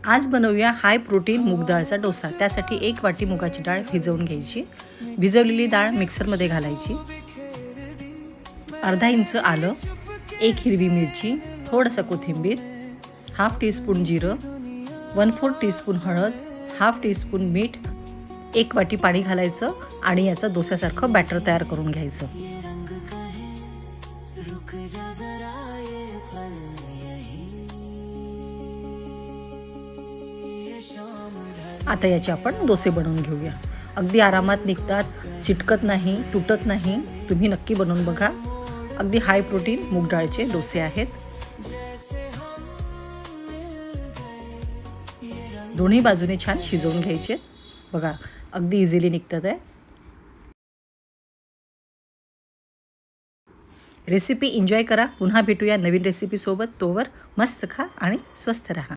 आज बनवूया high protein मूग डाळचा डोसा। त्यासाठी 1 वाटी मुगाची डाळ भिजवून घ्यायची। भिजवलेली डाळ मिक्सरमध्ये घालायची। अर्धा इंच आलं, 1 हिरवी मिरची, थोडंसं कोथिंबीर, हाफ टीस्पून जिरं, 1/4 टीस्पून हळद, हाफ टीस्पून मीठ, 1 वाटी पाणी घालायचं आणि याचं डोस्यासारखं बॅटर तयार करून घ्यायचं। आता याचे आपण डोसे बनवून घेऊया। अगदी आरामात निघतात, चिटकत नाही, तुटत नाही। तुम्ही नक्की बनवून बघा। अगदी हाय प्रोटीन मूग डाळचे डोसे आहेत। दोन्ही बाजूने छान शिजवून घ्यायचे। बघा अगदी इझिली निघतात आहे। रेसिपी एन्जॉय करा। पुन्हा भेटूया नवीन रेसिपी सोबत। तोवर मस्त खा आणि स्वस्थ रहा।